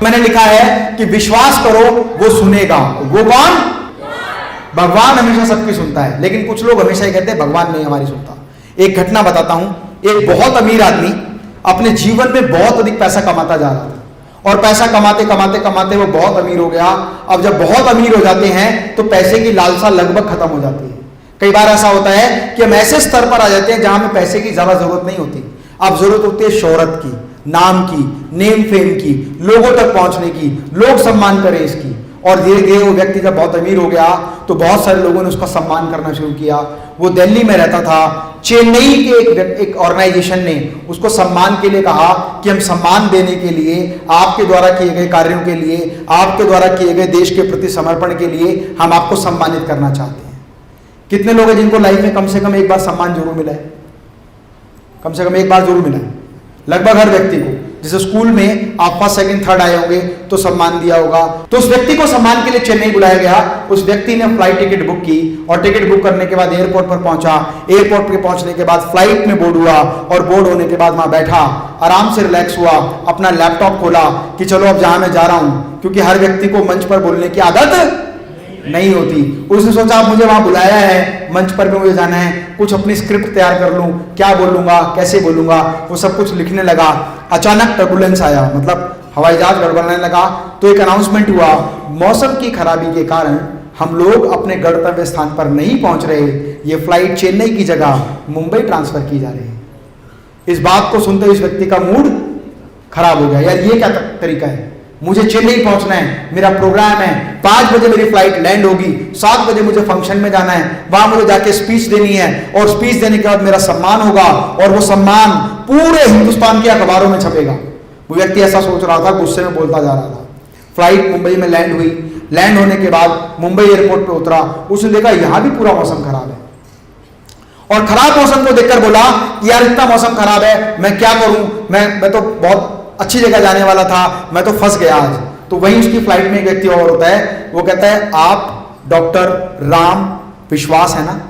मैंने लिखा है कि विश्वास करो वो सुनेगा। वो कौन? भगवान हमेशा सबकी सुनता है, लेकिन कुछ लोग हमेशा ही कहते हैं भगवान नहीं हमारी सुनता। एक घटना बताता हूं। एक बहुत अमीर आदमी अपने जीवन में बहुत अधिक पैसा कमाता जा रहा था, और पैसा कमाते कमाते कमाते वो बहुत अमीर हो गया। अब जब बहुत अमीर हो जाते हैं तो पैसे की लालसा लगभग खत्म हो जाती है। कई बार ऐसा होता है कि हम ऐसे स्तर पर आ जाते हैं जहां हमें पैसे की ज्यादा जरूरत नहीं होती। अब जरूरत होती है शोहरत की, नाम की, नेम फेम की, लोगों तक पहुंचने की, लोग सम्मान करें इसकी। और धीरे धीरे वो व्यक्ति जब बहुत अमीर हो गया तो बहुत सारे लोगों ने उसका सम्मान करना शुरू किया। वो दिल्ली में रहता था। चेन्नई के एक ऑर्गेनाइजेशन ने उसको सम्मान के लिए कहा कि हम सम्मान देने के लिए, आपके द्वारा किए गए कार्यों के लिए, आपके द्वारा किए गए देश के प्रति समर्पण के लिए हम आपको सम्मानित करना चाहते हैं। कितने लोग हैं जिनको लाइफ में कम से कम एक बार सम्मान जरूर मिला है? कम से कम एक बार जरूर मिला है लगभग हर व्यक्ति को। जैसे स्कूल में आप फर्स्ट सेकंड थर्ड आए होंगे तो सम्मान दिया होगा। तो उस व्यक्ति को सम्मान के लिए चेन्नई बुलाया गया। उस व्यक्ति ने फ्लाइट टिकट बुक की, और टिकट बुक करने के बाद एयरपोर्ट पर पहुंचा। एयरपोर्ट पर पहुंचने के बाद फ्लाइट में बोर्ड हुआ, और बोर्ड होने के बाद वहां बैठा, आराम से रिलैक्स हुआ, अपना लैपटॉप खोला कि चलो अब जहां मैं जा रहा हूं, क्योंकि हर व्यक्ति को मंच पर बोलने की आदत नहीं होती। उसने सोचा अब मुझे वहां बुलाया है, मंच पर भी मुझे जाना है, कुछ अपनी स्क्रिप्ट तैयार कर लूं, क्या बोलूंगा, कैसे बोलूंगा, वो सब कुछ लिखने लगा। अचानक टर्बुलेंस आया, मतलब हवाई जहाज गड़बड़ाने लगा। तो एक अनाउंसमेंट हुआ, मौसम की खराबी के कारण हम लोग अपने गंतव्य स्थान पर नहीं पहुंच रहे, ये फ्लाइट चेन्नई की जगह मुंबई ट्रांसफर की जा रही है। इस बात को सुनते इस व्यक्ति का मूड खराब हो गया। यार ये क्या तरीका है, मुझे चेन्नई पहुंचना है, मेरा प्रोग्राम है, 5 बजे मेरी फ्लाइट लैंड होगी, 7 बजे मुझे फंक्शन में जाना है, वहां मुझे जाके स्पीच देनी है, और स्पीच देने के बाद मेरा सम्मान होगा, और वो सम्मान पूरे हिंदुस्तान के अखबारों में छपेगा। वो व्यक्ति ऐसा सोच रहा था, गुस्से में बोलता जा रहा था। फ्लाइट मुंबई में लैंड हुई। लैंड होने के बाद मुंबई एयरपोर्ट पे उतरा। उसने देखा यहां भी पूरा मौसम खराब है, और खराब मौसम को देखकर बोला कि यार इतना मौसम खराब है, मैं क्या करूं, मैं तो बहुत अच्छी जगह जाने वाला था, मैं तो फंस गया आज। तो वहीं उसकी फ्लाइट में एक व्यक्ति और होता है, वो कहता है आप डॉक्टर राम विश्वास है ना?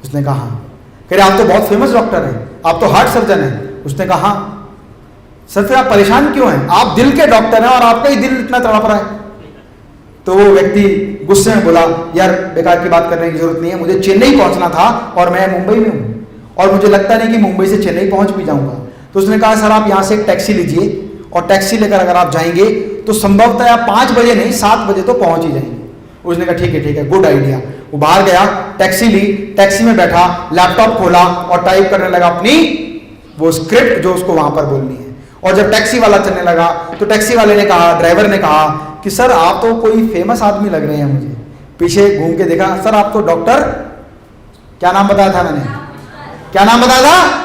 उसने कहा हाँ। कह रहे आप तो बहुत फेमस डॉक्टर हैं, आप तो हार्ट सर्जन हैं। उसने कहा हाँ। सर फिर आप परेशान क्यों हैं? आप दिल के डॉक्टर हैं और आपका ही दिल इतना तड़प रहा है। तो वो व्यक्ति गुस्से में बोला यार बेकार की बात करने की जरूरत नहीं है, मुझे चेन्नई पहुंचना था और मैं मुंबई में हूं, और मुझे लगता नहीं कि मुंबई से चेन्नई पहुंच भी जाऊंगा। तो उसने कहा सर आप यहाँ से एक टैक्सी लीजिए, और टैक्सी लेकर अगर आप जाएंगे तो संभवतः आप 5 बजे नहीं 7 बजे तो पहुंच ही जाएंगे। उसने कहा ठीक है, गुड आइडिया। वो बाहर गया, टैक्सी ली, टैक्सी में बैठा, लैपटॉप खोला और टाइप करने लगा अपनी वो स्क्रिप्ट जो उसको वहां पर बोलनी है। और जब टैक्सी वाला चलने लगा तो टैक्सी वाले ने कहा, ड्राइवर ने कहा कि सर आप तो कोई फेमस आदमी लग रहे हैं मुझे। पीछे घूम के देखा, सर आप तो डॉक्टर, क्या नाम बताया था मैंने, क्या नाम बताया था?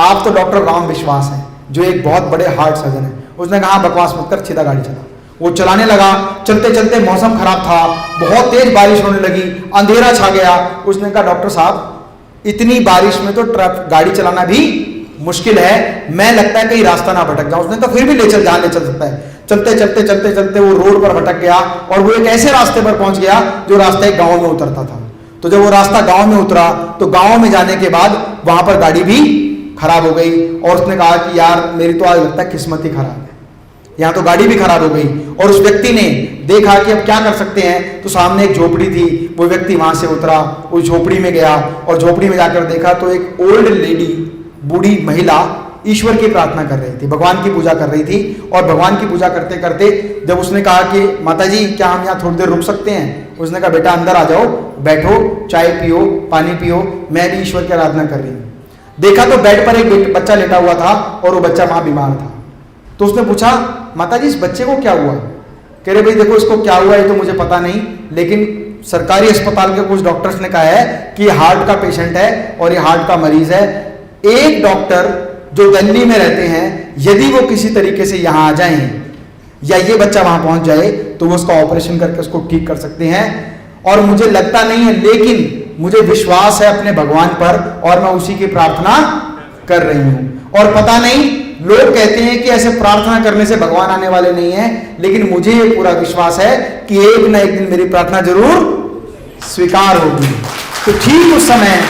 आप तो डॉक्टर राम विश्वास हैं, जो एक बहुत बड़े हार्ट सर्जन है। उसने कहा बकवास मत कर, सीधा गाड़ी चला। वो चलाने लगा। चलते चलते मौसम खराब था, बहुत तेज बारिश होने लगी, अंधेरा छा गया। उसने कहा डॉक्टर साहब इतनी बारिश में तो गाड़ी चलाना भी मुश्किल है, मैं लगता है कहीं रास्ता ना भटक जाऊं। उसने कहा फिर भी ले चल, जहां ले चल सकता है। चलते चलते चलते चलते वो रोड पर भटक गया, और वो एक ऐसे रास्ते पर पहुंच गया जो रास्ता एक गांव में उतरता था। तो जब वो रास्ता गांव में उतरा तो गांव में जाने के बाद वहां पर गाड़ी भी खराब हो गई, और उसने कहा कि यार मेरी तो आज लगता है किस्मत ही खराब है, यहाँ तो गाड़ी भी खराब हो गई। और उस व्यक्ति ने देखा कि अब क्या कर सकते हैं, तो सामने एक झोपड़ी थी। वो व्यक्ति वहां से उतरा, उस झोपड़ी में गया, और झोपड़ी में जाकर देखा तो एक ओल्ड लेडी, बूढ़ी महिला ईश्वर की प्रार्थना कर रही थी, भगवान की पूजा कर रही थी। और भगवान की पूजा करते करते जब उसने कहा कि माता जी क्या हम यहाँ थोड़ी देर रुक सकते हैं, उसने कहा बेटा अंदर आ जाओ, बैठो, चाय पियो, पानी पियो, मैं भी ईश्वर की आराधना कर रही हूँ। देखा तो बेड पर एक बच्चा लेटा हुआ था, और वो बच्चा वहां बीमार था। तो उसने पूछा माता जी इस बच्चे को क्या हुआ? कह रहे भाई देखो इसको क्या हुआ ये तो मुझे पता नहीं, लेकिन सरकारी अस्पताल के कुछ डॉक्टर्स ने कहा है कि हार्ट का पेशेंट है और ये हार्ट का मरीज है। एक डॉक्टर जो दिल्ली में रहते हैं, यदि वो किसी तरीके से यहाँ आ जाएं या ये बच्चा वहां पहुंच जाए तो वो उसका ऑपरेशन करके उसको ठीक कर सकते हैं। और मुझे लगता नहीं है, लेकिन मुझे विश्वास है अपने भगवान पर, और मैं उसी की प्रार्थना कर रही हूं। और पता नहीं, लोग कहते हैं कि ऐसे प्रार्थना करने से भगवान आने वाले नहीं है, लेकिन मुझे ये पूरा विश्वास है कि एक ना एक दिन मेरी प्रार्थना जरूर स्वीकार होगी। तो ठीक उस समय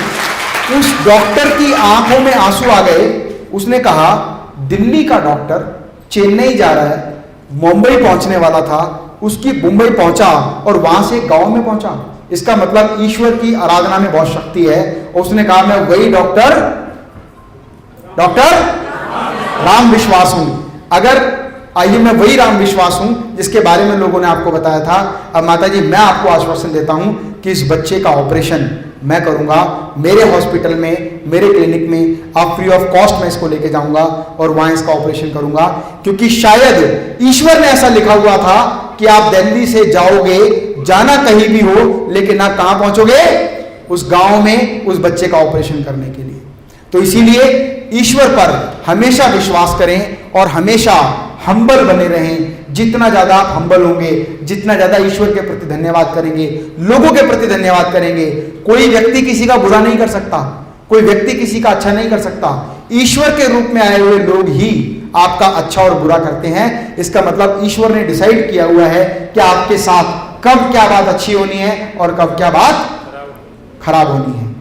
उस डॉक्टर की आंखों में आंसू आ गए। उसने कहा दिल्ली का डॉक्टर चेन्नई जा रहा है, मुंबई पहुंचने वाला था, उसकी मुंबई पहुंचा और वहां से गांव में पहुंचा। इसका मतलब ईश्वर की आराधना में बहुत शक्ति है। उसने कहा मैं वही डॉक्टर राम विश्वास हूं। अगर आइए मैं वही राम विश्वास हूं जिसके बारे में लोगों ने आपको बताया था। अब माता जी मैं आपको आश्वासन देता हूं कि इस बच्चे का ऑपरेशन मैं करूंगा मेरे हॉस्पिटल में, मेरे क्लिनिक में। आप फ्री ऑफ कॉस्ट मैं इसको लेके जाऊंगा और वहां इसका ऑपरेशन करूंगा, क्योंकि शायद ईश्वर ने ऐसा लिखा हुआ था कि आप दिल्ली से जाओगे, जाना कहीं भी हो, लेकिन आप कहां पहुंचोगे? उस गांव में उस बच्चे का ऑपरेशन करने के लिए। तो इसीलिए ईश्वर पर हमेशा विश्वास करें और हमेशा हम्बल बने रहें। जितना ज्यादा आप हम्बल होंगे, जितना ज्यादा ईश्वर के प्रति धन्यवाद करेंगे, लोगों के प्रति धन्यवाद करेंगे। कोई व्यक्ति किसी का बुरा नहीं कर सकता, कोई व्यक्ति किसी का अच्छा नहीं कर सकता। ईश्वर के रूप में आए हुए लोग ही आपका अच्छा और बुरा करते हैं। इसका मतलब ईश्वर ने डिसाइड किया हुआ है कि आपके साथ कब क्या बात अच्छी होनी है और कब क्या बात खराब होनी है।